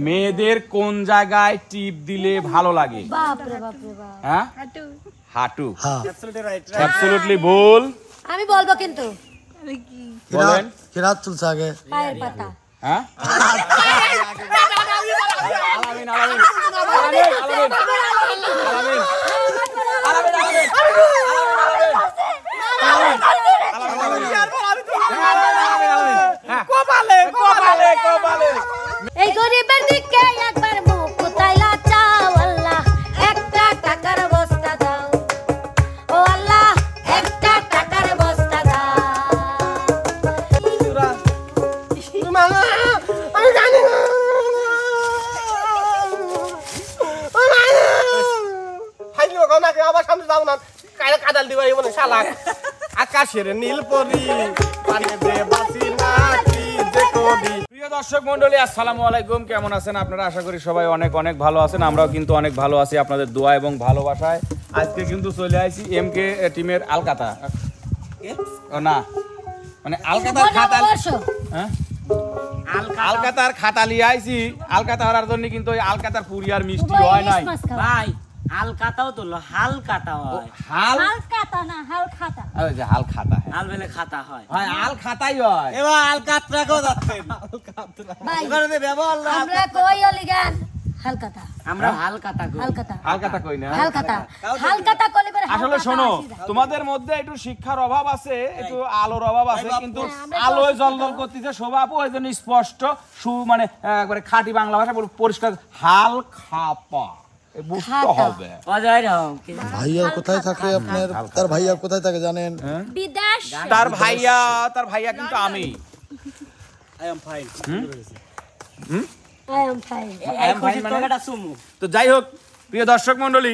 মেয়েদের কোন জায়গায় টিপ দিলে ভালো লাগে? হ্যাঁ, হাঁটু। অ্যাবসলিউটলি ভুল। আমি বলবো কিন্তু বলেন। কিরাত চলছে আগে পায়ের পাতা। হ্যাঁ, এই গরিবের দিকে একবার মুখ তাইলা চাও আল্লাহ, একটা টাকার বস্তা দাও ও আল্লাহ, একটা টাকার বস্তা দাও। আমি জানি না ফাইলো কোনাকে আবার সামনে যাও না, কায়দা কাদাল দিবা এই শালা। আকাশের নীল পরি পানে বেবাসি নাচি দেখবি। প্রিয় দর্শক মণ্ডলী, আসসালামু আলাইকুম। কেমন আছেন আপনারা? আশা করি সবাই অনেক অনেক ভালো আছেন। আমরাও কিন্তু অনেক ভালো আছি আপনাদের দোয়া এবং ভালোবাসায়। আজকে কিন্তু চলে আসি এমকে টিমের আলকাতা, না মানে আলকাতার খাতাল, হ্যাঁ আলকাতার খাতা লিয়ে আইছি। আলকাতা হওয়ার জন্য কিন্তু ওই আলকাতার পুরি আর মিষ্টি হয় নাই ভাই। হালকাতাও তো হালকাতা হয়, হালকাতা না হালখাতা। ওই যে হাল খাতা, হাল বেলে খাতা হয়, হয় আল খাতাই হয়। এবার হালকাতরা কো যাচ্ছেন? ভাই ওখানে যে ব্যবহার আমরা কই অলিগান হালকাতা, আমরা হালকাতা কই। হালকাতা হালকাতা কই না, হালকাতা হালকাতা কলিবার। আসলে শোনো, তোমাদের মধ্যে একটু শিক্ষার অভাব আছে, একটু আলোর অভাব আছে, কিন্তু আলোয় জলজল করতেছে শোভা আপু, ওই জন্য স্পষ্ট মানে একবারে খাঁটি বাংলা ভাষা পরিষ্কার হাল খাপা বুঝতে হবে। ভাইয়া কোথায় থাকে আপনার? তার ভাইয়া কোথায় থাকে জানেন? বিদেশ। তার ভাইয়া কিন্তু আমি। I am fine. তো যাই হোক প্রিয় দর্শক মন্ডলী,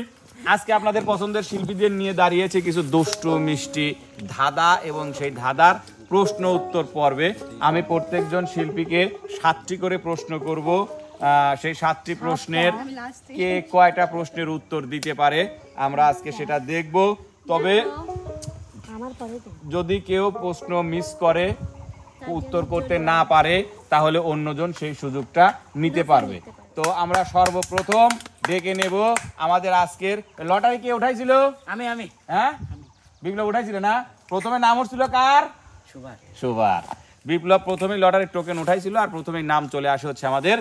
আজকে আপনাদের পছন্দের শিল্পীদের নিয়ে দাঁড়িয়েছে কিছু দুষ্টু মিষ্টি ধাঁধা, এবং সেই ধাঁধার প্রশ্ন উত্তর পর্বে আমি প্রত্যেকজন শিল্পীকে 7টি করে প্রশ্ন করব। সেই 7টি প্রশ্নের কে কয়টা প্রশ্নের উত্তর দিতে পারে আমরা আজকে সেটা দেখব। তবে যদি কেউ প্রশ্ন মিস করে, উত্তর করতে না পারে, তাহলে অন্যজন সেই সুযোগটা নিতে পারবে। তো আমরা সর্বপ্রথম ডেকে নেব আমাদের আজকের লটারি। কে উঠাইছিল? আমি। হ্যাঁ, বিপ্লব উঠাইছিল না? প্রথমে নাম উঠছিল কার? সুভার। বিপ্লব প্রথমেই লটারির টোকেন উঠাইছিল, আর প্রথমেই নাম চলে আসে হচ্ছে আমাদের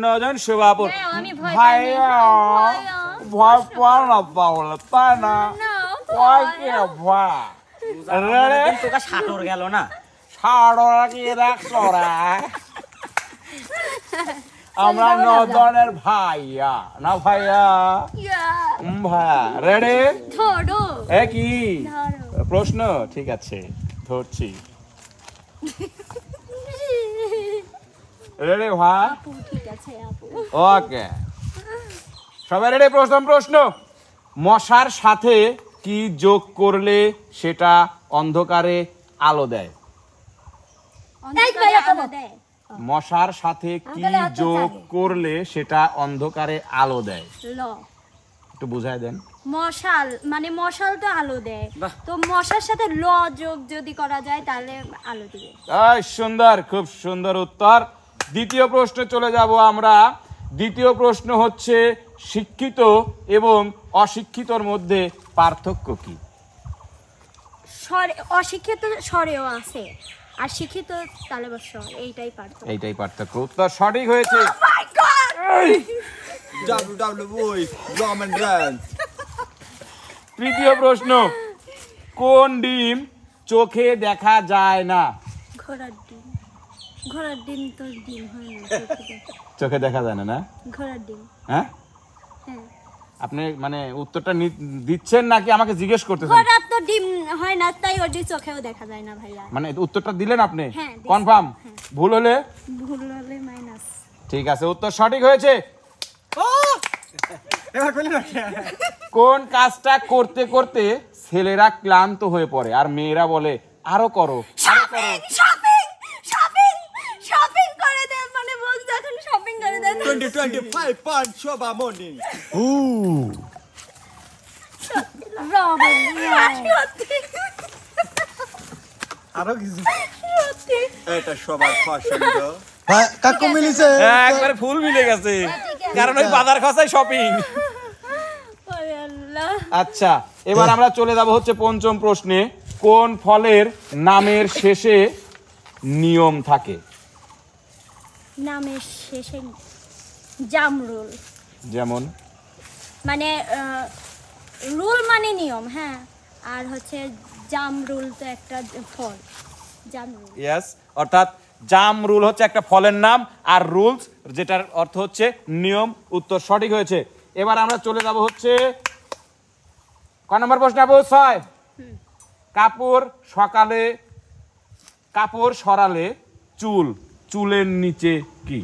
নজন সুভাপুর। ভাইয়া ভয় পাও না পাওলা, তাই না? ভয় কে ভয়? তোকে সাটর গেল না? সাড়া কি রাখছরা? আমরা নজনের ভাইয়া না ভাইয়া? ভাইয়া রেডি? এ কি প্রশ্ন? ঠিক আছে, ধরছি। রেডি ভাই? ওকে, সবাই রেডি? প্রথম প্রশ্ন, মশার সাথে কি যোগ করলে সেটা অন্ধকারে আলো দেয়? মশার সাথে কি যোগ করলে সেটা অন্ধকারে আলো দেয়? একটু বুঝাই দেন। মশাল মানে মশাল তো আলো দেয়, তো মশার সাথে ল যোগ যদি করা যায় তাহলে আলো দিবে। সুন্দর, খুব সুন্দর উত্তর। দ্বিতীয় প্রশ্নে চলে যাব আমরা। দ্বিতীয় প্রশ্ন হচ্ছে, শিক্ষিত এবং অশিক্ষিতর মধ্যে পার্থক্য কি? অশিক্ষিত স্বরেও আছে, আর শিক্ষিত তালে বস্য, এইটাই পার্থক্য। এইটাই পার্থক্য। উত্তর সঠিক হয়েছে। তৃতীয় প্রশ্ন, কোন ডিম চোখে দেখা যায় না? ঘোড়ার ডিম। ঘোড়ার ডিম তো ডিম হয় না, চোখে দেখা যায় না? না, ঘোড়ার ডিম। হ্যাঁ, হ্যাঁ। আপনি মানে উত্তরটা দিচ্ছেন নাকি আমাকে জিজ্ঞেস করতেছেন? ঘোড়ার তো ডিম হয় না, তাই ওটি চোখেও দেখা যায় না ভাইয়া। মানে উত্তরটা দিলেন আপনি? হ্যাঁ, কনফার্ম? ভুল হলে? ভুল হলে মাইনাস। ঠিক আছে, উত্তর সঠিক হয়েছে। কোন কাজটা করতে করতে ছেলেরা ক্লান্ত হয়ে পড়ে আর মেয়েরা বলে আরো করো, আরো করো? শপিং করে দেন, মানে বলতে এখন শপিং করে দেন। 2025 পাঁচ শোভা মর্নিং। আরো কিছু এটা সবার পছন্দ। কাকু মিলিছে একবারে ফুল মিলে গেছে, কারণ ওই বাজার খসাই শপিং। ওরে আল্লাহ। আচ্ছা, এবার আমরা চলে যাব হচ্ছে পঞ্চম প্রশ্নে। কোন ফলের নামের শেষে নিয়ম থাকে? নামের শেষে জামরুল, যেমন মানে রুল মানে নিয়ম, হ্যাঁ, আর হচ্ছে জামরুল তো একটা ফল, জামরুল। ইয়েস, অর্থাৎ জামরুল হচ্ছে একটা ফলের নাম, আর রুলস যেটার অর্থ হচ্ছে নিয়ম। উত্তর সঠিক হয়েছে। এবার আমরা চলে যাব হচ্ছে কয় নম্বর প্রশ্ন আপু? 6। কাপড় সরালে চুল, চুলের নিচে কি?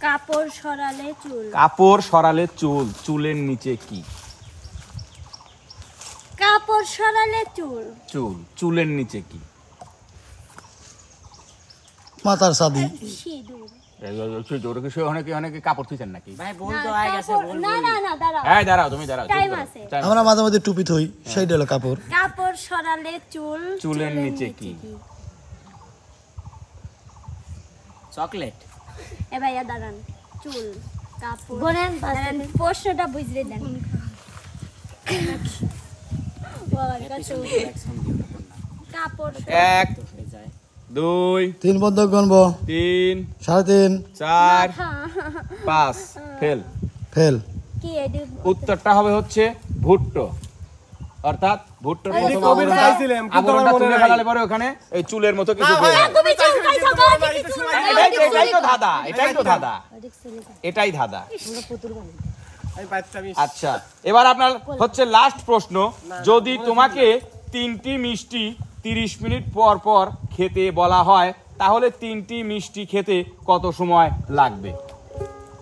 কাপড় সরালে চুল, কাপড় সরালে চুল, চুলের নিচে কি? কাপড় সরালে চুল, চুল, চুলের নিচে কি? মাথার সাদি। সিঁদুর। অনেকে কাপড় থুইছেন নাকি? ভাই বল না, তো আয় গেছে, কাপড়- বল না বল। না না, দাঁড়াও, হ্যাঁ দাঁড়াও, তুমি দাঁড়াও, টাইম আছে। আমরা মাঝে মাঝে টুপি থই, সেইটা হলো কাপড়। কাপড় সরালে চুল, চুলের নিচে কি? চকলেট। এ ভাইয়া দাঁড়ান, চুল, কাপড়, গোনেন দাঁড়ান, প্রশ্নটা বুঝলে দেন। বাবার কাছে কাপড় 1 2 3 বন্ধক গণবো। 3 3.5 4 5 ফেল। ফেল। কি এডি? উত্তরটা হবে হচ্ছে ভুট্টো। অর্থাৎ ভুট্টোর এই যে প্রথম কবির চাইছিলাম, কিন্তু আবরণটা আমার মনে তুলে নাই। ফেলালে পরে ওখানে এই চুলের মতো কিছু না, হয়ে ভাই, যাবে। তুমি চুল কাইছো, গায়ে কি চুল? এটাই তো ধাঁধা, এটাই তো ধাঁধা, এটাই ধাঁধা। আমি বাচ্চা মিস। আচ্ছা, এবার আপনার হচ্ছে লাস্ট প্রশ্ন। যদি তোমাকে 3টি মিষ্টি 30 মিনিট পর পর খেতে বলা হয়, তাহলে 3টি মিষ্টি খেতে কত সময় লাগবে?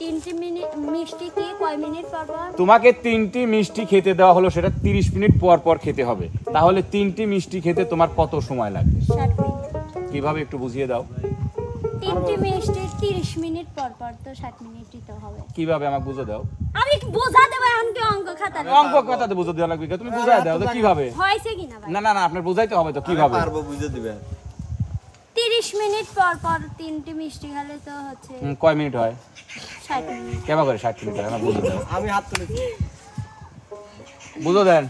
3 মিনিট মিষ্টি কি কয় মিনিট পর পর? তোমাকে 3টি মিষ্টি খেতে দেওয়া হলো, সেটা 30 মিনিট পর পর খেতে হবে, তাহলে 3টি মিষ্টি খেতে তোমার কত সময় লাগবে? 60 মিনিট। কিভাবে একটু বুঝিয়ে দাও। 3টি মিষ্টি 30 মিনিট পর পর তো 60 মিনিটই তো হবে। কিভাবে আমাকে বুঝে দাও। আমি বোঝা দেব অঙ্ক অঙ্ক খাতাতে। অঙ্ক কথাতে বুঝে দেওয়া লাগবে, তুমি বুঝাই দাও তো কিভাবে। হয়েছে কিনা ভাই? না না না, আপনার বুঝাইতে হবে তো কিভাবে। 30 মিনিট পর পর 3টি মিষ্টি খেলে তো হচ্ছে কয় মিনিট হয়? 60 মিনিট। কেমন করে 60 মিনিট হয়? আমার বুঝে দাও, আমি হাত তুলেছি। বুঝো দেন।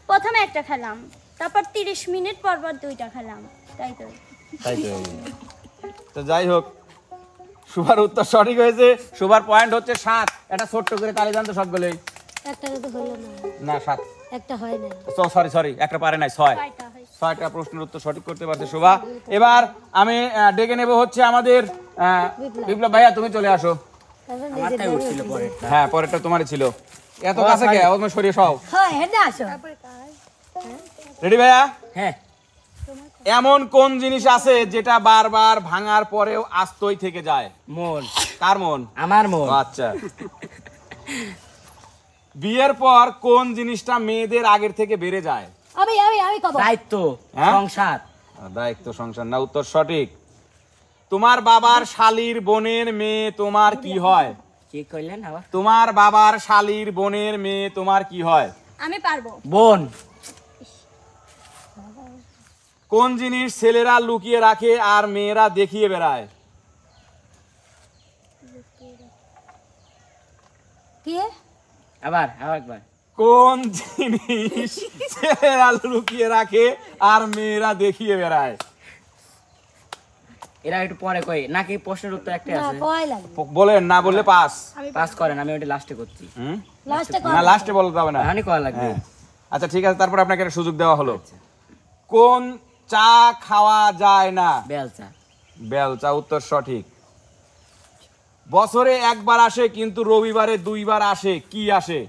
প্রথমে একটা খেলাম, তারপর 30 মিনিট পর পর 2টা খেলাম, তাই তো। তাই তো। তো যাই হোক, সুভার উত্তর সঠিক হয়েছে। সুভার পয়েন্ট হচ্ছে 7। এটা ছোট্ট করে তালি জানতো সবগুলোই। একটা তো হলো না, না 7, একটা হয় না। সরি একটা পারে নাই, 6। 6টা হয়েছে। 6টা প্রশ্নের উত্তর সঠিক করতে পারছে শোভা। এবার আমি ডেকে নেব হচ্ছে আমাদের বিপ্লব ভাইয়া, তুমি চলে আসো। মাথায় উঠছিল পরে। হ্যাঁ, পরেরটা তোমারই ছিল। এত কাছে কে? ও তুমি সরিয়ে সব। হ্যাঁ, হেডে আসো। রেডি ভাইয়া? হ্যাঁ, এমন কোন জিনিস আছে যেটা বারবার ভাঙার পরেও আস্তই থেকে যায়? মন। কার মন? আমার মন। আচ্ছা। বিয়ের পর কোন জিনিসটা মেয়েদের আগের থেকে বেড়ে যায়? আমি কব। দায়িত্ব, হ্যাঁ? সংসার। দায়িত্ব, সংসার না। উত্তর সঠিক। তোমার বাবার শালীর বোনের মেয়ে তোমার কি হয়? কি কইলেন আবার? তোমার বাবার শালীর বোনের মেয়ে তোমার কি হয়? আমি পারবো। বোন। কোন জিনিস ছেলেরা লুকিয়ে রাখে আর মেয়েরা দেখিয়ে বেড়ায়? কি? আবার একবার। কোন জিনিস ছেলেরা লুকিয়ে রাখে আর মেয়েরা দেখিয়ে বেড়ায়? এরা একটু পরে কই নাকি প্রশ্নের উত্তর একটা না, আছে? কয় লাগে। বলেন, না বললে পাস। পাস করেন, আমি ওটা লাস্টে করছি। লাস্টে না, লাস্টে বলতে হবে না। এখনই করা লাগবে। হ্যাঁ। আচ্ছা ঠিক আছে, তারপর আপনাকে একটা সুযোগ দেওয়া হলো। কোন চা খাওয়া যায় না? বেলচা। বেলচা। উত্তর সঠিক। বছরে একবার আসে কিন্তু রবিবারে 2 বার আসে, কি আসে?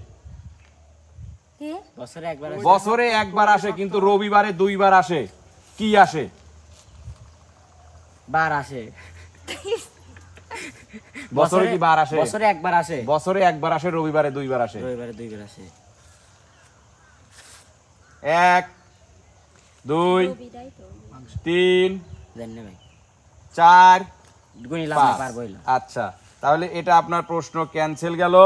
কি? বছরে একবার আসে। বছরে একবার আসে কিন্তু রবিবারে 2 বার আসে, কি আসে? বার আসে। বছরে কি বার আসে? বছরে একবার আসে। বছরে একবার আসে, রবিবারে 2 বার আসে। রবিবারে 2 বার আসে। 1 2 3 জানি না ভাই। 4 গুনিলাম না, 5। পারবো না। আচ্ছা, তাহলে এটা আপনার প্রশ্ন ক্যান্সেল গেল।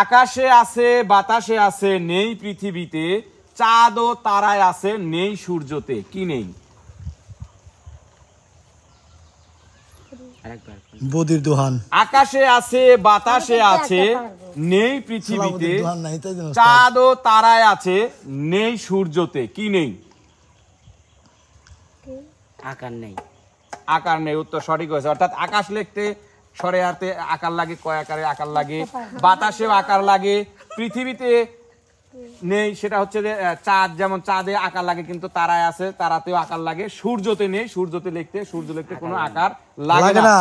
আকাশে আছে, বাতাসে আছে, নেই পৃথিবীতে, চাঁদ ও তারায় আছে, নেই সূর্যতে, কি নেই? আরেকবার বদির দোহান আকাশে আছে বাতাসে আছে নেই পৃথিবীতে বদির দোহান নাই তাই জন্য চাঁদ ও তারায় আছে নেই সূর্যতে কি নেই আকার নেই আকার নেই উত্তর সঠিক হয়েছে অর্থাৎ আকাশ লিখতে সরে আরতে আকার লাগে কয় আকারে আকার লাগে বাতাসেও আকার লাগে পৃথিবীতে নেই সেটা হচ্ছে যে চাঁদ যেমন চাঁদে আকার লাগে কিন্তু তারায় আছে তারাতেও আকার লাগে সূর্যতে নেই সূর্যতে লিখতে সূর্য লিখতে কোনো আকার লাগে লাগে না না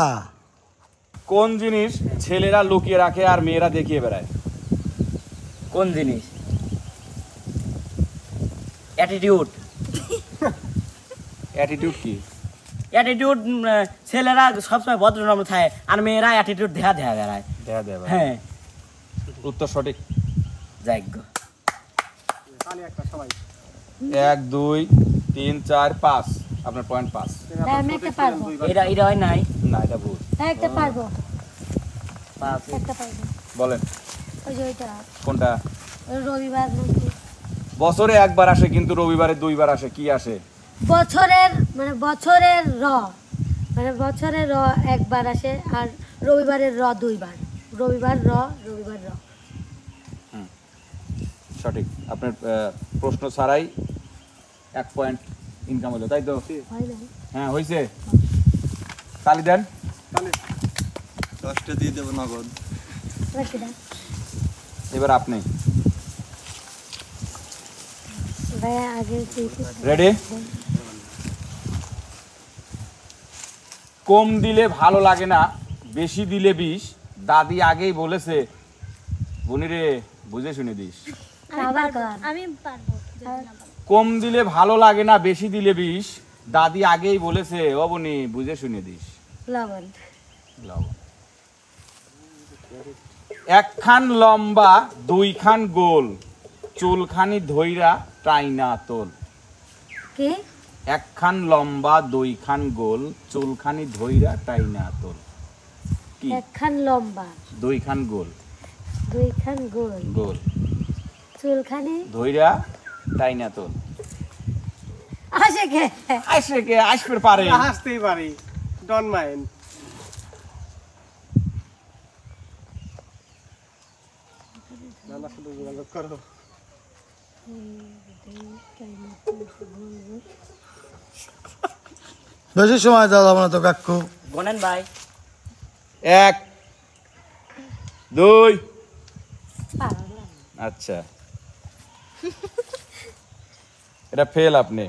কোন জিনিস ছেলেরা লুকিয়ে রাখে আর মেয়েরা দেখিয়ে বেড়ায় কোন জিনিস অ্যাটিটিউড অ্যাটিটিউড কি অ্যাটিটিউড ছেলেরা সবসময় ভদ্রনম্র থাকে আর মেয়েরা অ্যাটিটিউড দেখা দেখা বেড়ায় দেখা দেবে হ্যাঁ উত্তর সঠিক যাইগো তাহলে একটা সবাই 1 2 3 4 5 আপনার পয়েন্ট 5 আমি একটা পারবো এটা এটা হয় নাই না এটা ভুল একটা পারবো পাঁচ একটা পারবো বলেন ওই যে ওইটা কোনটা ওই রবিবার নাকি বছরে একবার আসে কিন্তু রবিবারে দুইবার আসে কি আসে বছরের মানে বছরের র একবার আসে আর রবিবারের র দুইবার রবিবার র সঠিক আপনার প্রশ্ন ছাড়াই 1 পয়েন্ট ইনকাম হলো তাই তো হয় না হ্যাঁ হয়েছে তালি দেন দশটা দিয়ে দেবো নগদ রাখি দাও এবার আপনি ভাইয়া আগে রেডি কম দিলে ভালো লাগে না বেশি দিলে বিষ দাদি আগেই বলেছে বুনি রে বুঝে শুনে দিস আবার কর আমি পারবো যদি না পারবো। কম দিলে ভালো লাগে না বেশি দিলে বিষ দাদি আগেই বলেছে ও বুনি বুঝে শুনে দিস লবণ লবণ। একখান লম্বা দুইখান গোল চুলখানি ধইরা টাইনা তোল কি একখান লম্বা দুইখান গোল চুলখানি ধইরা টাইনা তোল কি একখান লম্বা দুইখান গোল দুইখান গোল গোল চুলখানি ধইরা টাইনা তোল আসে কে আসে কে আসবে পারে হাসতেই পারি ডন মাইন্ড নানা শুধু যোগাযোগ করো বেশি সময় দেওয়া যাবে না তো কাকু গনেন ভাই 1 2 আচ্ছা এটা ফেল আপনি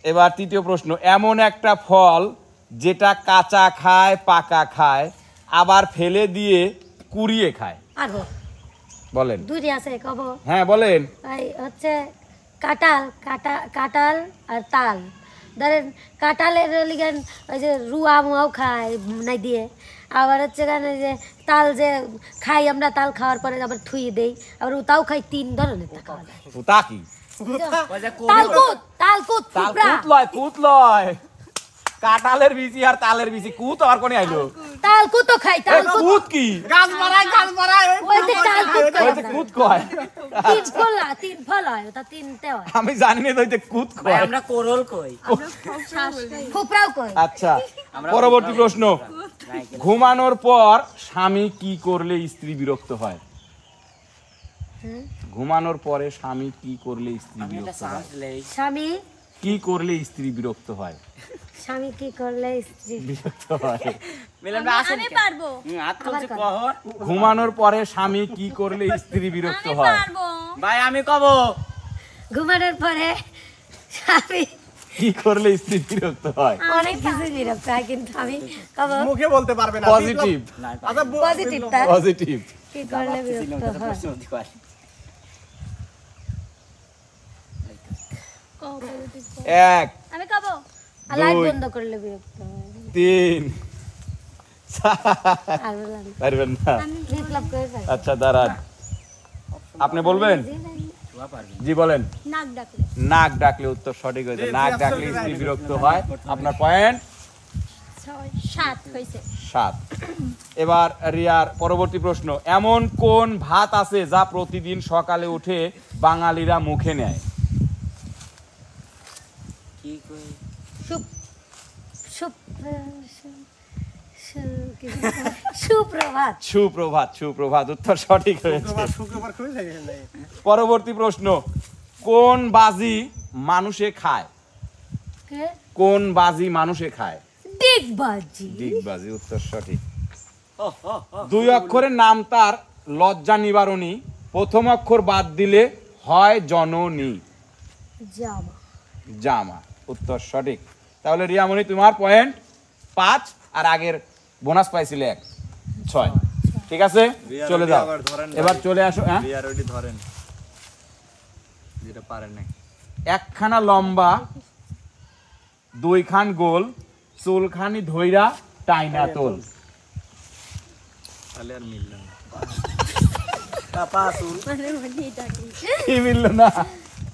এবার তৃতীয় প্রশ্ন এমন একটা ফল যেটা কাঁচা খায় পাকা খায় আবার ফেলে দিয়ে কুড়িয়ে খায় আরো বলেন দুইটি আছে কব হ্যাঁ বলেন এই হচ্ছে কাঁঠাল আর তাল ধরেন কাঁঠালের লিগান ওই যে রুয়া মুয়াও খায় নাই দিয়ে আবার হচ্ছে কারণে যে তাল যে খাই আমরা তাল খাওয়ার পরে আবার থুয়ে দেই আবার ওটাও খাই 3 ধরনের তা খাওয়া যায় তা কি ওই যে তালকুত কুত লয় কাঁঠালের বিচি আর তালের বিচি কুত আর কোনে আইলো তালকুতও খাই তালকুত কুত কি গাছ মারায় ওই যে তালকুত ওই যে কুত কয় 3 ফল হয় ওটা 3টে হয় আমি জানি না ওই যে কুত ভাই কয় আমরা কোরল কই ফুপরাও কই আচ্ছা পরবর্তী প্রশ্ন ঘুমানোর পর স্বামী কি করলে স্ত্রী বিরক্ত হয় ঘুমানোর পরে স্বামী কি করলে স্ত্রী আমি একটা বিরক্ত হয় চান্স লই স্বামী কি করলে স্ত্রী বিরক্ত হয় স্বামী কি করলে স্ত্রী বিরক্ত হয় মিলন ভাই আসেন আমি পারবো হাত তুলছে কহ ঘুমানোর পরে স্বামী কি করলে স্ত্রী বিরক্ত আমি হয় পারবো ভাই আমি কব ঘুমানোর পরে স্বামী কি করলে স্ত্রী বিরক্ত হয় অনেক কিছু বিরক্ত হয় কিন্তু আমি কব মুখে বলতে পারবে না পজিটিভ আচ্ছা পজিটিভ তা পজিটিভ কি করলে বিরক্ত হয় এক আমি খাবো আর লাইট দুই, বন্ধ করলে বিরক্ত হয় 3 আর বললাম পারবেন না বিপ্লব করে পারে। আচ্ছা দাঁড়ান আপনি বলবেন জি বলেন নাক ডাকলে নাক ডাকলে উত্তর সঠিক হয়েছে নাক ডাকলে স্ত্রী বিরক্ত হয় আপনার পয়েন্ট 7 হয়েছে 7 এবার রিয়ার পরবর্তী প্রশ্ন এমন কোন ভাত আছে যা প্রতিদিন সকালে উঠে বাঙালিরা মুখে নেয় কি কই সুপ সুপ সুপ্রভাত। সুপ্রভাত, সুপ্রভাত, উত্তর সঠিক হয়েছে। শুক্রবার খুবই থাকে নাই। পরবর্তী প্রশ্ন, কোন বাজি মানুষে খায়? কে? কোন বাজি মানুষে খায়? ডিগবাজি। ডিগবাজি, উত্তর সঠিক। দুই অক্ষরের নাম তার লজ্জা নিবারণী, প্রথম অক্ষর বাদ দিলে হয় জননী। জামা। জামা, উত্তর সঠিক। তাহলে রিয়ামণি তোমার পয়েন্ট 5 আর আগের বোনাস পাইছিলে 1, 6। ঠিক আছে, চলে যাও। এবার চলে আসো। হ্যাঁ, ধরেন যেটা পারেন না। একখানা লম্বা, দুইখান গোল, চুলখানি ধইরা টাইনা তোল। তাহলে আর মিলল না। কি মিললো না?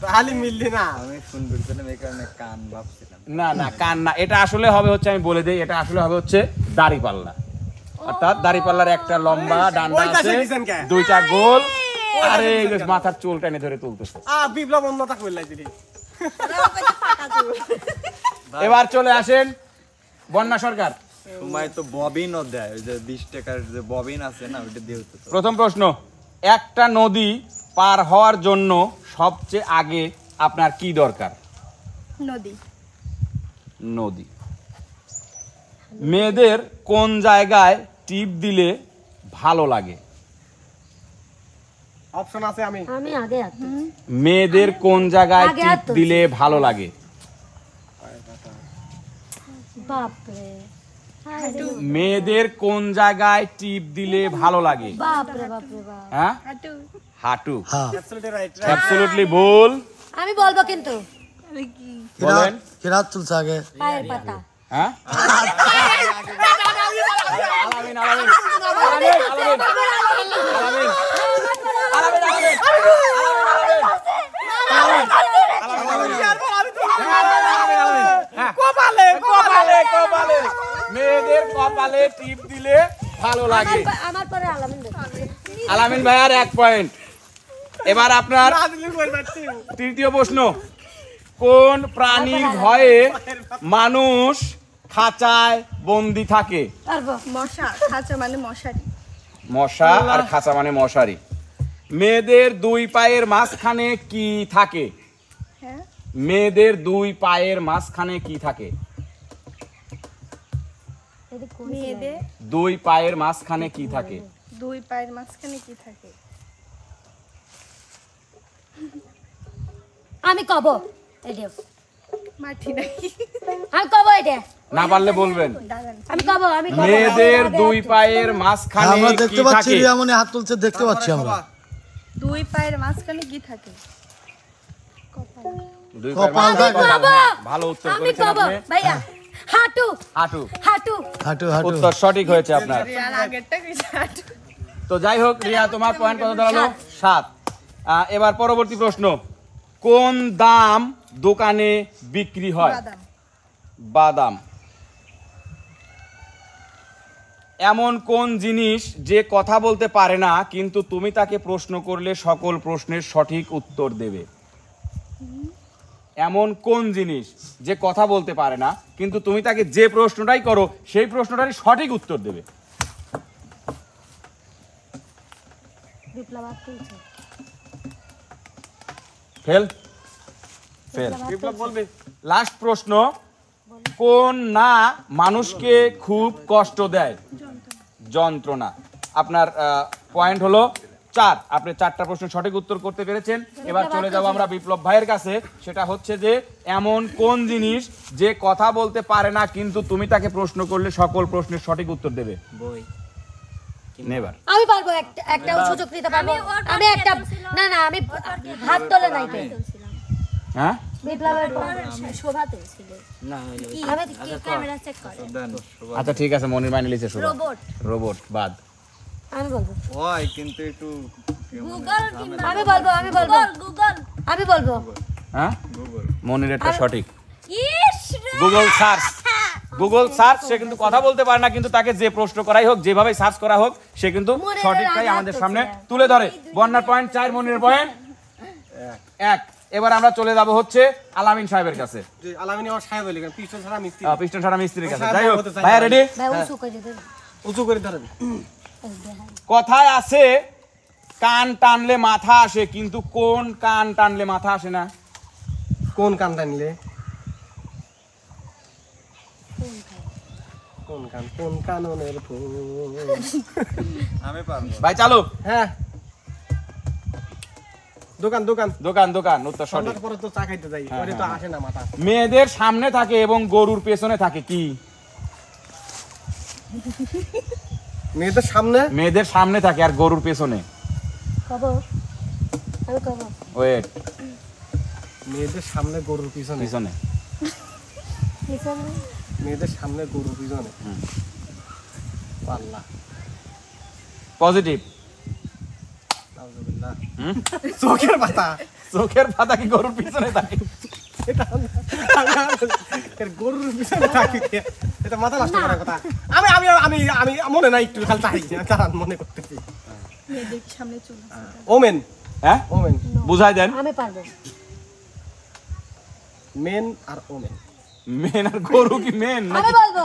তাহলে মিললি না। আমি শুনছিলাম এই কারণে কান ভাবছিলাম। না না, কান না, এটা আসলে হবে হচ্ছে, আমি বলে দেই, এটা আসলে হবে হচ্ছে দাড়িপাল্লা। অর্থাৎ দাড়িপাল্লার একটা লম্বা ডান্ডা ওইটা আছে, শিখেছেন কে? দুইটা গোল, আরে এই যে মাথার চুল টেনে ধরে তুলতেছে। বিপ্লব অন্যতা কইলাই দিলি। এবার চলে আসেন বন্যা সরকার। সময় তো ববিনও দেয়, ওই যে 20 টাকার যে ববিন আছে না, ওইটা দিয়ে হতো। প্রথম প্রশ্ন, একটা নদী পার হওয়ার জন্য সবচেয়ে আগে আপনার কি দরকার? নদী। নদী। মেয়েদের কোন জায়গায় টিপ দিলে ভালো লাগে? অপশন আছে আমি। আমি আগে হাঁটছি। মেয়েদের কোন জায়গায় আগে টিপ হাত তুলছি। দিলে ভালো লাগে? বাপরে। মেয়েদের কোন জায়গায় টিপ দিলে ভালো লাগে? বাপরে বাপরে বাপ। হ্যাঁ, হাঁটু। হাঁটু। হ্যাঁ, অ্যাবসলিউটলি রাইট। অ্যাবসলিউটলি ভুল। আমি বলবো কিন্তু বলেন। কিরাত চলছে আগে। পায়ের পাতা। হ্যাঁ, আলামিন, আলামিন, আলামিন, আলামিন, আলামিন, কপালে কপালে, কপালে, মেয়েদের কপালে টিপ দিলে ভালো লাগে। আমার পরে আলামিন দেখো। আলামিন ভাইয়ার 1 পয়েন্ট। এবার আপনার না দিলি কই পাচ্ছি। তৃতীয় প্রশ্ন, কোন প্রাণীর ভয়ে মানুষ খাঁচায় বন্দি থাকে? পারবো। মশা। খাঁচা মানে মশারি। মশা, আর খাঁচা মানে মশারি। মেয়েদের 2 পায়ের মাঝখানে কি থাকে? হ্যাঁ। মেয়েদের 2 পায়ের মাঝখানে কি থাকে? এটা কোন মেয়েদের 2 পায়ের মাঝখানে কি থাকে? 2 পায়ের মাঝখানে কি থাকে? আমি কব এটা। মাটি নাকি? আমি কব এটা। না পারলে বলবেন। আমি কব, আমি কব। মেয়েদের 2 পায়ের হ্যাঁ, মাঝখানে আমরা কি দেখতে পাচ্ছি, থাকে? রিয়ামণি হাত তুলছে, দেখতে পাচ্ছি আমরা। 2 পায়ের মাঝখানে কি থাকে? 2 কপাল পায়ের থাকে। মাঝখানে। হ্যাঁ, ভালো উত্তর আমি করেছেন কব আপনি। ভাইয়া। হাঁটু হাঁটু, হাঁটু। হাঁটু হাঁটু। উত্তর সঠিক হয়েছে আপনার। আর আগেরটা কি হাঁটু? তো যাই হোক রিয়া, তোমার পয়েন্ট কত দাঁড়ালো? 7। এবার পরবর্তী প্রশ্ন, কোন দাম দোকানে বিক্রি হয়? বাদাম। বাদাম। এমন কোন জিনিস যে কথা বলতে পারে না কিন্তু তুমি তাকে প্রশ্ন করলে সকল প্রশ্নের সঠিক উত্তর দেবে? এমন কোন জিনিস যে কথা বলতে পারে না কিন্তু তুমি তাকে যে প্রশ্নটাই করো সেই প্রশ্নটারই সঠিক উত্তর দেবে? বিপ্লব তুলছে। Fail, fail. বিপ্লব বলবি। লাস্ট প্রশ্ন, কোন না মানুষকে খুব কষ্ট দেয়? যন্ত্রণা। আপনার পয়েন্ট হলো 4। আপনি 4টা প্রশ্ন সঠিক উত্তর করতে পেরেছেন। এবার চলে যাব আমরা বিপ্লব ভাইয়ের কাছে। সেটা হচ্ছে যে এমন কোন জিনিস যে কথা বলতে পারে না কিন্তু তুমি তাকে প্রশ্ন করলে সকল প্রশ্নের সঠিক উত্তর দেবে? বই। নেভার। আমি পারবো, একটা সুযোগ নিতে পারবো। আমি একটা, না না, আমি হাত তোলে নাই তো। হ্যাঁ, বিপ্লবের শোভা তুলছিল। না হইলো। আমি কি ক্যামেরা চেক করে? দেন। আচ্ছা ঠিক আছে, মনির মাইনে লিখে শোনো। রোবট। রোবট বাদ। আমি বলবো, হয় কিন্তু একটু গুগল কিংবা আমি বলবো, আমি বলবো, গুগল। আমি বলবো। হ্যাঁ, গুগল। মনির এটা সঠিক। ইস রে। Google search. গুগল সার্চ, সে কিন্তু কথা বলতে পারে না কিন্তু তাকে যে প্রশ্ন করাই হোক, যেভাবে সার্চ করা হোক, সে কিন্তু সঠিকটাই আমাদের সামনে তুলে ধরে। বন্যার পয়েন্ট 4, মনির পয়েন্ট 1। এবার আমরা চলে যাব হচ্ছে আলামিন সাহেবের কাছে। যে আলামিনী আমার সাহেব হইলে পিছন ছাড়া মিস্ত্রি পিস্টন ছাড়া মিস্ত্রির কাছে। সাহেব যাই হোক হতে চাই ভাইয়া না। রেডি? ভাই উঁচু করে দেন উঁচু করে ধরেন। কথায় আছে কান টানলে মাথা আসে, কিন্তু কোন কান টানলে মাথা আসে না? কোন কানটা নিলে কোন কান কোন কাননের ফুল। আমি পারবো। ভাই চালু। হ্যাঁ দোকান দোকান দোকান দোকান, উত্তর সঠিক। সন্ধ্যার পরে তো চা খাইতে যাই ওরে তো আসে না মাথা। মেয়েদের সামনে থাকে এবং গরুর পেছনে থাকে কি? মেয়েদের সামনে মেয়েদের সামনে থাকে আর গরুর পেছনে। কব আমি কব ওয়েট, মেয়েদের সামনে গরুর পিছনে পিছনে। পিছনে মেয়েদের সামনে গরুর পিছনে পাল্লা পজিটিভ। নাউজুবিল্লাহ। হুম? চোখের পাতা চোখের পাতা কি গরুর পিছনে থাকে? এর গরুর পিছনে থাকে কে? এটা মাথা নষ্ট করার কথা। আমি আমি আমি আমি মনে নাই একটু খালি তাই দাঁড়ান মনে করতেছি। ওমেন হ্যাঁ ওমেন বুঝাই দেন। আমি পারবো মেন আর ওমেন। মেন আর গরু কি মেন আমি নাকি? বলবো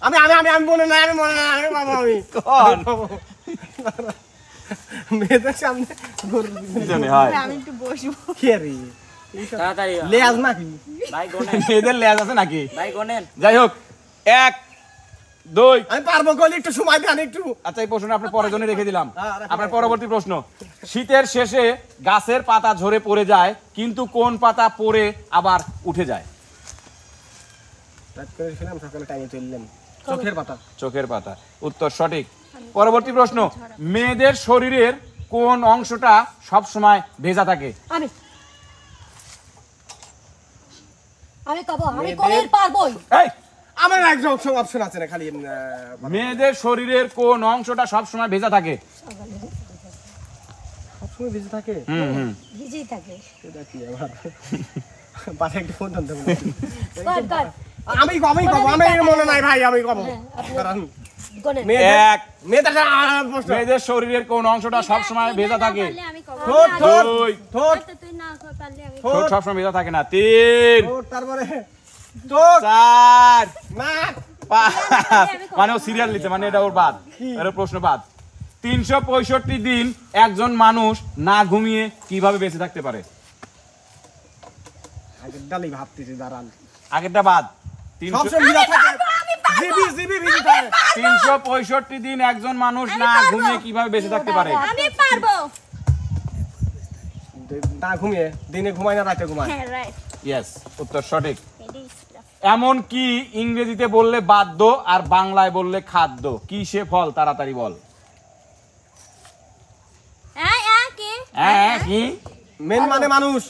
আমি আমি আমি আমি মনে নাই আমি মনে নাই আমি বাবা আমি কোন? মেয়েদের সামনে গরুর পিছনে হয়। কে রে তাড়াতাড়ি লেজ নাকি? ভাই গোনেন, মেয়েদের লেজ আছে নাকি? ভাই গোনেন। যাই হোক 1 2। আমি পারবো কইলে একটু সময় দেন একটু। আচ্ছা এই প্রশ্নটা আপনার পরের জন্য রেখে দিলাম। হ্যাঁ, রাখেন, আপনার রাখেন। পরবর্তী প্রশ্ন, শীতের শেষে গাছের পাতা ঝরে পড়ে যায়, কিন্তু কোন পাতা পড়ে আবার উঠে যায়? রাত করে ছিলাম সকালে টাইমে চললাম। চোখের পাতা। চোখের পাতা, উত্তর সঠিক। পরবর্তী প্রশ্ন, মেয়েদের শরীরের কোন অংশটা সব সময় ভেজা থাকে? আমি আমি কব আমি কবির পারবোই এই, আমার একজন অপশন আছে না খালি মেয়েদের শরীরের কোন অংশটা সব সময় ভেজা থাকে? সবসময় বেঁচে থাকে। হুম হুম। ভিজেই থাকে এটা কি আমার পাশে একটা ফোন দেন কর কর আমি আমি কব আমি মনে নাই ভাই আমি কব কারণ কোনে এক, মেয়েদের শরীরের কোন অংশটা সব সময় ভেজা থাকে? পারলে আমি কব। ঠোঁট ঠোঁট 2, ঠোঁট আচ্ছা, তুই না পারলে আমি ঠোঁট সব সময় ভেজা থাকে না। 3, ঠোঁট তারপরে চোখ 4, নাক 5। মানে ও সিরিয়াল নিতে, মানে এটা ওর বাদ, এটা প্রশ্ন বাদ। 365 দিন একজন মানুষ না ঘুমিয়ে কিভাবে বেঁচে থাকতে পারে? আগের ডালি ভাবতেছি দাঁড়ান আগেরটা বাদ। সবসময় ভিজা থাকে জিবি জিবি ভিজে থাকে 365 দিন একজন মানুষ না ঘুমিয়ে কিভাবে বেঁচে থাকতে পারে? আমি পারবো। না ঘুমিয়ে দিনে ঘুমায় না রাতে ঘুমায় হ্যাঁ রাইট। ইয়েস, উত্তর সঠিক। এটাই এমন কি ইংরেজিতে বললে বাদ্য আর বাংলায় বললে খাদ্য? কি সে ফল? তাড়াতাড়ি বল। কি হ্যাঁ কি? মেন মানে মানুষ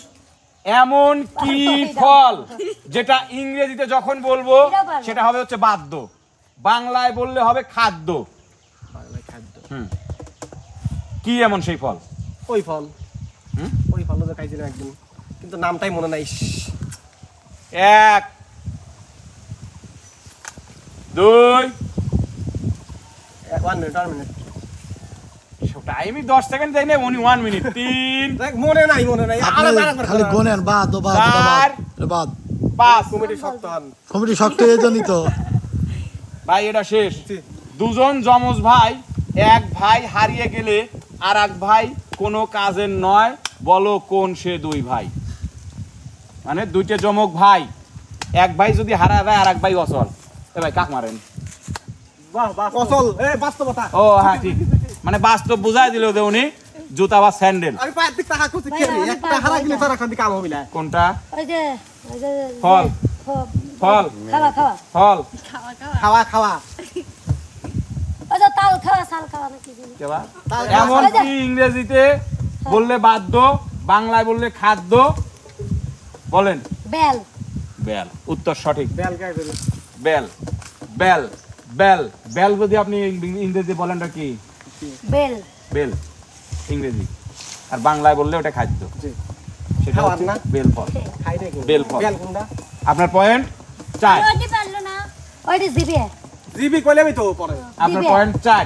এমন কি ফল যেটা ইংরেজিতে যখন বলবো সেটা হবে হচ্ছে বাদ্য, বাংলায় বললে হবে খাদ্য? বাংলায় খাদ্য হুম, কি এমন সেই ফল? ওই ফল হুম? ওই ফল তো খাইছিলাম একদিন কিন্তু নামটাই মনে নাই 1 2 1 মিনিট টাইমই 10 সেকেন্ড দেয় না, উনি 1 মিনিট। 3 দেখ মনে নাই আপনি খালি গোনেন বাদ বাদ বাদ বাদ 5। কমিটি শক্ত হন কমিটি শক্ত এই জন্যই তো। ভাই এটা শেষ। জি। দুজন যমজ ভাই, এক ভাই হারিয়ে গেলে আর এক ভাই কোনো কাজের নয়, বলো কোন সে দুই ভাই? মানে দুইটা যমক ভাই, এক ভাই যদি হারায় যায় আর এক ভাই অচল। এ ভাই কাক মারেন। বাহ বাহ অচল বাস্তবতা ও হ্যাঁ ঠিক, মানে বাস্তব বুঝাই দিল যে উনি জুতা বা স্যান্ডেল। আমি পায়ের দিক টাকা খুঁজছি কে রে একটা হারা গেলে তোর এখন কাম হবে না কোনটা? ওই যে ফল। ফল। খাওয়া খাওয়া ফল। খাওয়া খাওয়া ওই যে তাল খাওয়া শাল খাওয়া নাকি জানি। কেবা? এমন কি ইংরেজিতে বললে বাদ্য, বাংলায় বললে খাদ্য? বলেন। বেল বেল, উত্তর সঠিক। বেল কে করে বেল। বেল। বেল। বেল যদি আপনি ইংরেজি বলেন কি? বেল বেল ইংরেজি, আর বাংলায় বললে ওটা খাদ্য। জি সেটা খাওয়ার হচ্ছে না? বেল ফল। খাই রে বেল ফল। বেল কোনটা আপনার পয়েন্ট 4। ওটি পারলো না। ওইটি জিবে জিবি কইলে আমি তো পরে আপনার দিবে। পয়েন্ট 4।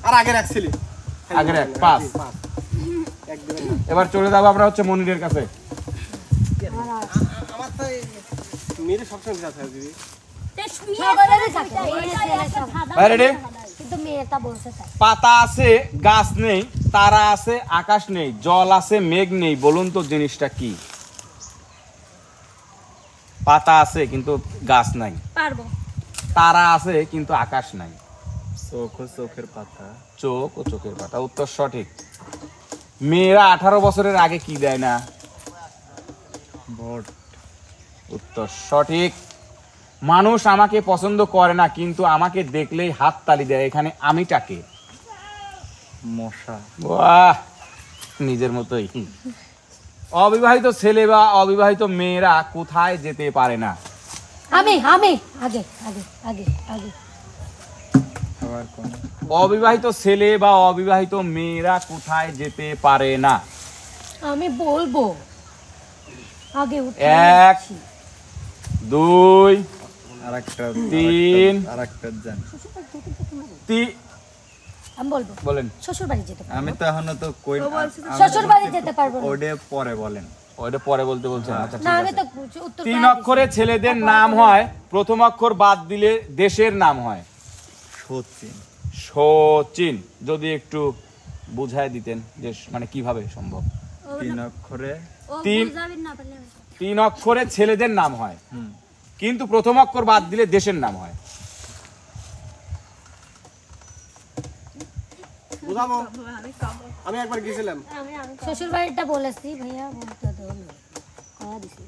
আর আগের এক ছিলি আগের এক, 5। এক দিবেন এবার চলে যাবো আমরা হচ্ছে মনিরের কাছে। মেয়ের সবসময় বিরাট হয় দিদি। সবারই থাকে, মেয়ে ছেলে সব। ভাই রেডি? কিন্তু মেয়েটা বলছে তাই। পাতা আছে গাছ নেই, তারা আছে আকাশ নেই, জল আছে মেঘ নেই, বলুন তো জিনিসটা কি? পাতা আছে কিন্তু গাছ নাই, পারবো। তারা আছে কিন্তু আকাশ নাই, চোখ ও চোখের পাতা। চোখ ও চোখের পাতা। উত্তর সঠিক। মেয়েরা 18 বছরের আগে কি দেয় না? ভোট। উত্তর সঠিক। মানুষ আমাকে পছন্দ করে না কিন্তু আমাকে দেখলেই হাত তালি দেয়, এখানে আমিটাকে? মশা। বাহ, নিজের মতোই। অবিবাহিত ছেলে বা অবিবাহিত মেয়েরা কোথায় যেতে পারে না? আমি আগে আগে আগে আগে আবার কোন? অবিবাহিত ছেলে বা অবিবাহিত মেয়েরা কোথায় যেতে পারে না? আমি বলবো আগে উঠে 1 2 আরেকটা 3 আরেকটা জান। আমি বলবো বলেন। শ্বশুর বাড়ি যেতে পারবো। আমি তো এখনো তো কই শ্বশুর বাড়ি যেতে পারবো না। ওডে পরে বলেন। ওইটা পরে বলতে বলছেন। আচ্ছা না ঠিক আমি আছে। তো উত্তর 3 অক্ষরে ছেলেদের নাম হয়, প্রথম অক্ষর বাদ দিলে দেশের নাম হয়। সচিন। সচিন। যদি একটু বুঝায় দিতেন যে মানে কিভাবে সম্ভব? 3 অক্ষরে। ও তিন- বুঝাবেন না পারলে 3 অক্ষরে ছেলেদের নাম হয়, হুম। কিন্তু প্রথম অক্ষর বাদ দিলে দেশের নাম হয়। বুঝাবো? আমি একবার গেছিলাম। শ্বশুর বাড়িটা বলেছি ভাইয়া বলতে দাও না কয়া দিছি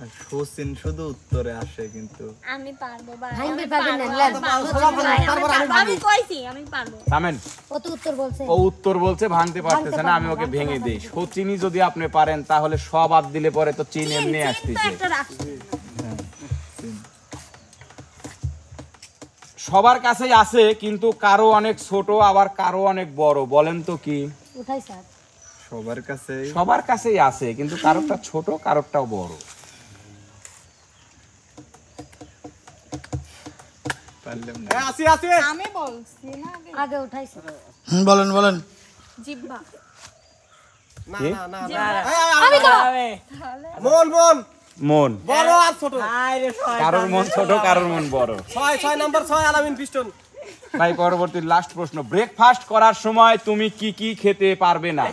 আর সচিন শুধু উত্তরে আসে কিন্তু আমি পারবো ভাই। ভাঙবে আমি পারবেন পারবো, না, আমি পারবো, আমি কইছি আমি পারবো। থামেন। ও তো উত্তর বলছে ও উত্তর বলছে, ভাঙতে পারতেছে না, আমি ওকে ভেঙে দেই। সচিনই যদি আপনি পারেন তাহলে সব বাদ দিলে পরে তো চীন এমনি চিন তো আসতেছে। একটা রাখছি। সবার কাছেই আছে কিন্তু কারো অনেক ছোট আবার কারো অনেক বড়, বলেন তো কি? উঠাই স্যার সবার কাছে। সবার কাছেই আছে কিন্তু কারোরটা ছোট কারোরটাও বড়। পারলাম না। আসি আসি। আমি বলছি না আগে আগে উঠাই স্যার বলেন বলেন। জিহ্বা। না কি? না না না। মন মন মন। বড় আর ছোট। কারোর মন ছোট কারোর মন বড়। 6 নাম্বার 6 আলামিন পিস্টন। ভাই পরবর্তী লাস্ট প্রশ্ন। ব্রেকফাস্ট করার সময় তুমি কি কি খেতে পারবে না?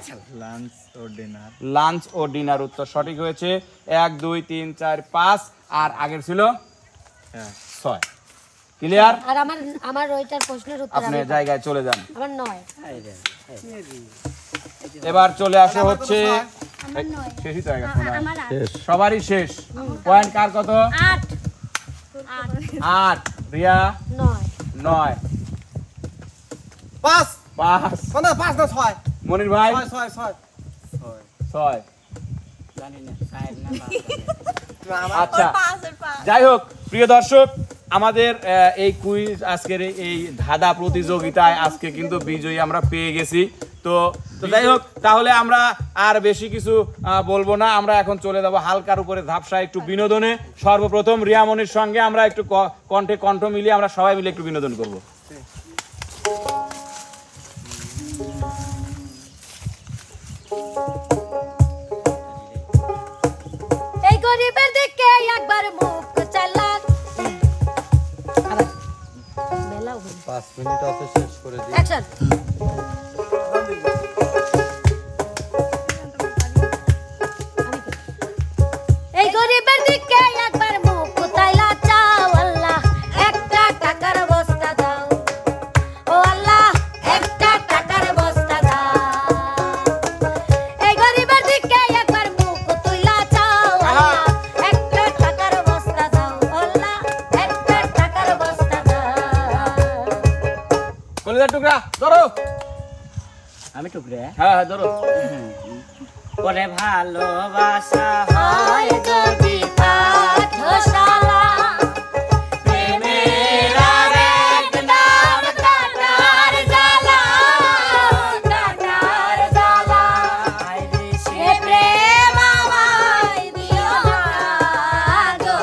লাঞ্চ ও ডিনার। লাঞ্চ ও ডিনার। উত্তর সঠিক হয়েছে। 1 2 3 4 5 আর আগের ছিল হ্যাঁ। 6। ক্লিয়ার? আর আমার ওইটার প্রশ্নের উত্তর আপনি আমি জায়গায় চলে যান। আমার 9 এবার চলে আসে হচ্ছে আমার 9 শেষই তো হয়ে গেছে মনে হয়। আমার 8 সবারই শেষ। পয়েন্ট কার কত? 8 8। রিয়া 9 9। 5 5। না 5 না 6 মনির ভাই 6 6। জানি না সাইড না আচ্ছা যাই হোক প্রিয় দর্শক, আমাদের এই কুইজ আজকের এই ধাঁধা প্রতিযোগিতায় আজকে কিন্তু বিজয়ী আমরা পেয়ে গেছি। তো যাই হোক, তাহলে আমরা আর বেশি কিছু বলবো না, আমরা এখন চলে যাবো হালকার উপরে ধাপসা একটু বিনোদনে। সর্বপ্রথম রিয়ামনির সঙ্গে আমরা একটু কণ্ঠে কণ্ঠ মিলিয়ে আমরা সবাই মিলে একটু বিনোদন করব। এই গরিবের দিকে একবার মুখ চালান আবার মেলাও 5 মিনিট আছে, শেষ করে দিই। অ্যাকশন এই গরিবের দিকে একবার মুখ চাইলা চাও আল্লাহ একটা টাকার বস্তা দাও ও আল্লাহ একটা টাকার বস্তা দাও এই গরিবের দিকে একবার মুখ তুইলা চাও আল্লাহ একটা টাকার বস্তা দাও আল্লাহ একটা টাকার বস্তা দাও কলিজার টুকরা ধরো। আমি টুকরে হ্যাঁ হ্যাঁ ধরো। পরে ভালোবাসা হয় যদি পাঠশালা প্রেমের আরেক নাম কাটার জ্বালা কাটার জ্বালা সে প্রেম আমায় দিও না গো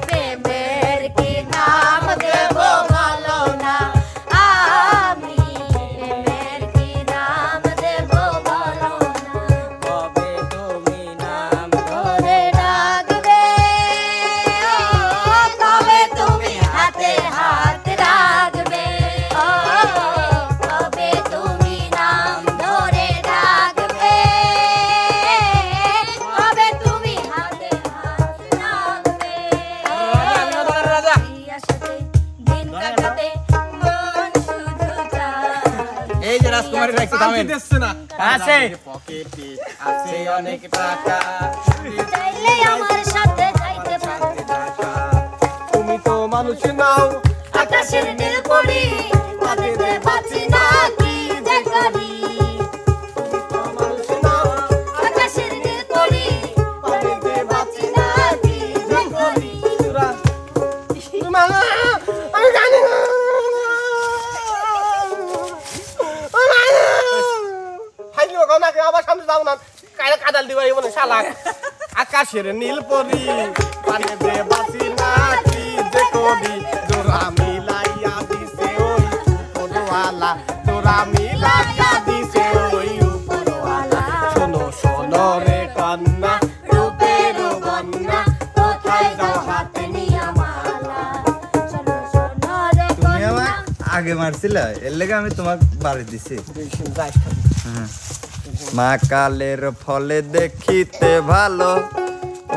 প্রেমের কি নাম দেব বলো না আমি প্রেমের কি নাম দেব বলো না কবে তুমি নাম ধরে ডাকবো রাজকুমারীরা একটু থামেন। দিচ্ছে না আছে পকেটে আছে অনেক টাকা চাইলে আমার সাথে যাইতে পারো তুমি তো মানুষ নাও আকাশের নীল পরি পানিতে বাঁচি না কি যে করি মানুষ নাও আকাশের নীল পরি পানিতে বাঁচি না কি যে করি আমি জানি না ফাইলো গানাকে আবার সামনে যাও না কাদাল দিবা এই বলে শালা আকাশের নীল পরি পানিতে বাঁচি না কি যে করি জোড়া মিলাইয়া দিছে ওই উপরওয়ালা জোড়া মিলাইয়া দিছে ওই উপরওয়ালা শোনো শোনো রে কন্যা রূপের বন্যা কোথায় যাও হাতে নিয়া মালা শোনো শোনো রে তুমি আমার আগে মারছিলা এর লেগে আমি তোমাকে বাড়ি দিছি মা কালের ফলে দেখিতে ভালো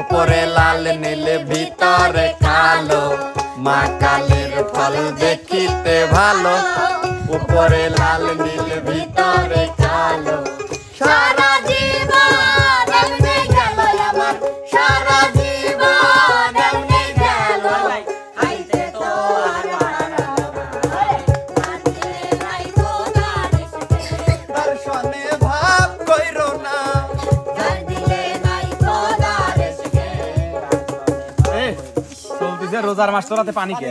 উপরে লাল নীলে ভিতরে কালো মা কালের ফল দেখিতে ভালো উপরে লাল নীলে ভিতরে কালো সারা জীবন এমনি গেল আমার সারা জীবন এমনি গেল আইতে তো আর মানতে নাই তো দর্শনে ভাব কইরো না দার দিলে নাই তো চলতেছে রোজার মাস তোরাতে পানি কে?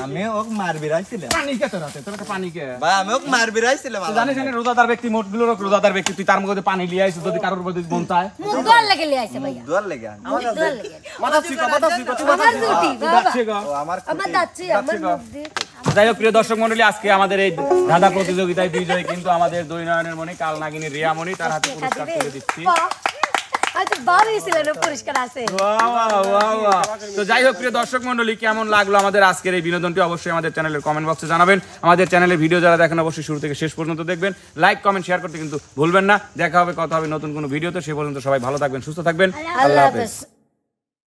আমি ওকে মার বিরাইছিলাম পানি কে তোরাতে? তোরাতে পানি কে? ভাই আমি ওকে মার বিরাইছিলাম তুই জানিস না রোজাদার ব্যক্তি মোটগুলোর রোজাদার ব্যক্তি, তুই তার মধ্যে পানি লিয়ে আইছিস, যদি কারোর মধ্যে মন চায় মুখ দোয়ার লেগে লিয়ে আইছে ভাইয়া দুয়ার লেগে মুখ দোয়ার লেগে মাথা চিকা আমার জুটি বাবা যাচ্ছে গো। আমার দাচ্ছি আমার মুখ দিয়ে যাই হোক প্রিয় দর্শক মন্ডলী, আজকে আমাদের এই ধাঁধা প্রতিযোগিতায় বিজয়ী কিন্তু আমাদের দৈনয়নের মণি কাল নাগিনী রিয়ামণি, তার হাতে পুরস্কার তুলে দিচ্ছি। আচ্ছা বাবা ছিলেন পুরস্কার আছে বাহ, বাহ, বাহ। তো যাই হোক প্রিয় দর্শক মন্ডলী, কেমন লাগলো আমাদের আজকের এই বিনোদনটি অবশ্যই আমাদের চ্যানেলের কমেন্ট বক্সে জানাবেন। আমাদের চ্যানেলের ভিডিও যারা দেখেন অবশ্যই শুরু থেকে শেষ পর্যন্ত দেখবেন, লাইক কমেন্ট শেয়ার করতে কিন্তু ভুলবেন না। দেখা হবে কথা হবে নতুন কোনো ভিডিওতে, সে পর্যন্ত সবাই ভালো থাকবেন, সুস্থ থাকবেন, আল্লাহ হাফেজ।